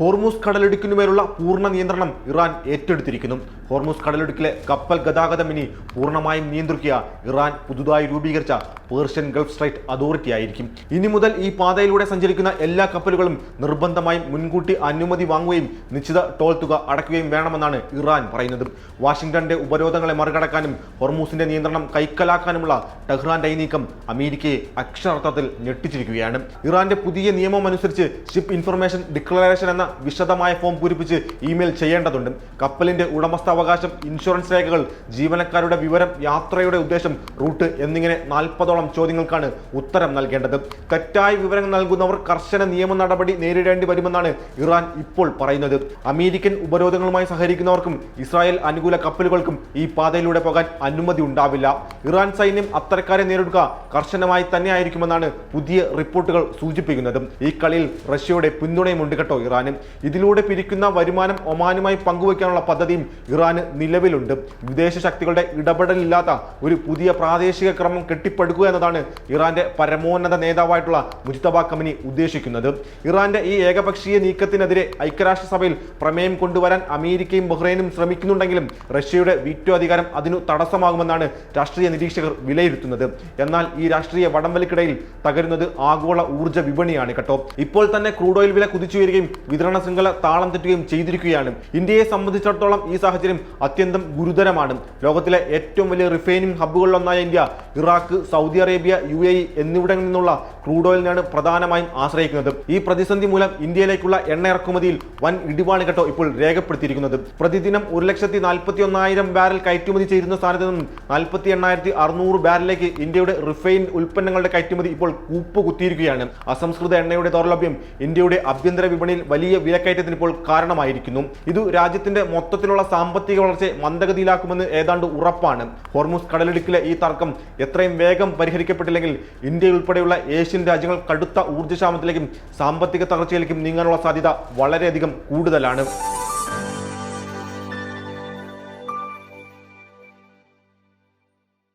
Hormuz കടലിടുക്കിനുമേലുള്ള പൂർണ്ണ നിയന്ത്രണം Iran ഏറ്റെടുത്തിരിക്കുന്നു. Hormuz കടലിടുക്കിലെ കപ്പൽ ഗതാഗതം ഇനി പൂർണ്ണമായും നിയന്ത്രിക്കുക ഇറാൻ പുതുതായി രൂപീകരിച്ച പേർഷ്യൻ ഗൾഫ് സ്ട്രൈറ്റ് അതോറിറ്റി ആയിരിക്കും. ഇനി മുതൽ ഈ പാതയിലൂടെ സഞ്ചരിക്കുന്ന എല്ലാ കപ്പലുകളും നിർബന്ധമായും മുൻകൂട്ടി അനുമതി വാങ്ങുകയും നിശ്ചിത ടോൾ തുക അടയ്ക്കുകയും വേണമെന്നാണ് ഇറാൻ പറയുന്നത്. വാഷിംഗ്ടന്റെ ഉപരോധങ്ങളെ മറികടക്കാനും ഹോർമൂസിന്റെ നിയന്ത്രണം കൈക്കലാക്കാനുമുള്ള ടെഹ്റാന്റെ ഈ നീക്കം അമേരിക്കയെ അക്ഷരാർത്ഥത്തിൽ ഞെട്ടിച്ചിരിക്കുകയാണ്. ഇറാന്റെ പുതിയ നിയമം അനുസരിച്ച് ഷിപ്പ് ഇൻഫർമേഷൻ ഡിക്ലറേഷൻ എന്ന വിശദമായ ഫോം പൂരിപ്പിച്ച് ഇമെയിൽ ചെയ്യേണ്ടതുണ്ട്. കപ്പലിന്റെ ഉടമസ്ഥാവകാശം, ഇൻഷുറൻസ് രേഖകൾ, ജീവനക്കാരുടെ വിവരം, യാത്രയുടെ ഉദ്ദേശം, റൂട്ട് എന്നിങ്ങനെ 40ഓളം ചോദ്യങ്ങൾക്കാണ് ഉത്തരം നൽകേണ്ടത്. തെറ്റായ വിവരങ്ങൾ നൽകുന്നവർ കർശന നിയമ നടപടി നേരിടേണ്ടി വരുമെന്നാണ് ഇറാൻ ഇപ്പോൾ പറയുന്നത്. അമേരിക്കൻ ഉപരോധങ്ങളുമായി സഹകരിക്കുന്നവർക്കും ഇസ്രായേൽ അനുകൂല കപ്പലുകൾക്കും ഈ പാതയിലൂടെ പോകാൻ അനുമതി ഉണ്ടാവില്ല. ഇറാൻ സൈന്യം അത്തരക്കാരെ നേരിടുക കർശനമായി തന്നെയായിരിക്കുമെന്നാണ് പുതിയ റിപ്പോർട്ടുകൾ സൂചിപ്പിക്കുന്നത്. ഈ കളിയിൽ റഷ്യയുടെ പിന്തുണയുമുണ്ട് കേട്ടോ ഇറാന്. ഇതിലൂടെ പിരിക്കുന്ന വരുമാനം ഒമാനുമായി പങ്കുവയ്ക്കാനുള്ള പദ്ധതിയും ഇറാന് നിലവിലുണ്ട്. വിദേശ ശക്തികളുടെ ഇടപെടലില്ലാത്ത ഒരു പുതിയ പ്രാദേശിക ക്രമം കെട്ടിപ്പടുക്കുക എന്നതാണ് ഇറാന്റെ പരമോന്നത നേതാവായിട്ടുള്ള മുജ്തബ ഖമനി ഉദ്ദേശിക്കുന്നത്. ഇറാന്റെ ഈ ഏകപക്ഷീയ നീക്കത്തിനെതിരെ ഐക്യരാഷ്ട്രസഭയിൽ പ്രമേയം കൊണ്ടുവരാൻ അമേരിക്കയും ബഹ്റൈനും ശ്രമിക്കുന്നുണ്ടെങ്കിലും റഷ്യയുടെ വീറ്റോ അധികാരം അതിനു തടസ്സമാകുമെന്നാണ് രാഷ്ട്രീയ നിരീക്ഷകർ വിലയിരുത്തുന്നത്. എന്നാൽ ഈ രാഷ്ട്രീയ വടംവലിക്കിടയിൽ തകരുന്നത് ആഗോള ഊർജ്ജ വിപണിയാണ് കേട്ടോ. ഇപ്പോൾ തന്നെ ക്രൂഡ് ഓയിൽ വില കുതിച്ചുയരുകയും വിതരണ ശൃംഖല താളം തെറ്റുകയും ചെയ്തിരിക്കുകയാണ്. ഇന്ത്യയെ സംബന്ധിച്ചിടത്തോളം ഈ സാഹചര്യം അത്യന്തം ഗുരുതരമാണ്. ലോകത്തിലെ ഏറ്റവും വലിയ റിഫൈനിങ് ഹബ്ബുകളിലൊന്നായ India Iraq, Saudi Arabia, UAE എന്നിവിടങ്ങളിൽ നിന്നുള്ള ക്രൂഡ് ഓയിലിനാണ് പ്രധാനമായും ആശ്രയിക്കുന്നത്. ഈ പ്രതിസന്ധി മൂലം ഇന്ത്യയിലേക്കുള്ള എണ്ണ ഇറക്കുമതിയിൽ വൻ ഇടിവാണ് കേട്ടോ ഇപ്പോൾ രേഖപ്പെടുത്തിയിരിക്കുന്നത്. പ്രതിദിനം 1,41,000 ബാരൽ കയറ്റുമതി ചെയ്തിരുന്ന സ്ഥാനത്ത് നിന്നും 48,600 ബാരലിലേക്ക് ഇന്ത്യയുടെ റിഫൈൻ ഉൽപ്പന്നങ്ങളുടെ കയറ്റുമതി ഇപ്പോൾ കൂപ്പുകുത്തിയിരിക്കുകയാണ്. അസംസ്കൃത എണ്ണയുടെ ദൗർലഭ്യം ഇന്ത്യയുടെ ആഭ്യന്തര വിപണിയിൽ വലിയ വിലക്കയറ്റത്തിന് ഇപ്പോൾ കാരണമായിരിക്കുന്നു. ഇത് രാജ്യത്തിന്റെ മൊത്തത്തിലുള്ള സാമ്പത്തിക വളർച്ചയെ മന്ദഗതിയിലാക്കുമെന്ന് ഏതാണ്ട് ഉറപ്പാണ്. ഹോർമൂസ് കടലിടുക്കിലെ ഈ തർക്കം എത്രയും വേഗം പരിഹരിക്കപ്പെട്ടില്ലെങ്കിൽ ഇന്ത്യ ഉൾപ്പെടെയുള്ള ഏഷ്യൻ രാജ്യങ്ങൾ കടുത്ത ഊർജ്ജക്ഷാമത്തിലേക്കും സാമ്പത്തിക തകർച്ചയിലേക്കും നീങ്ങാനുള്ള സാധ്യത വളരെയധികം കൂടുതലാണ്.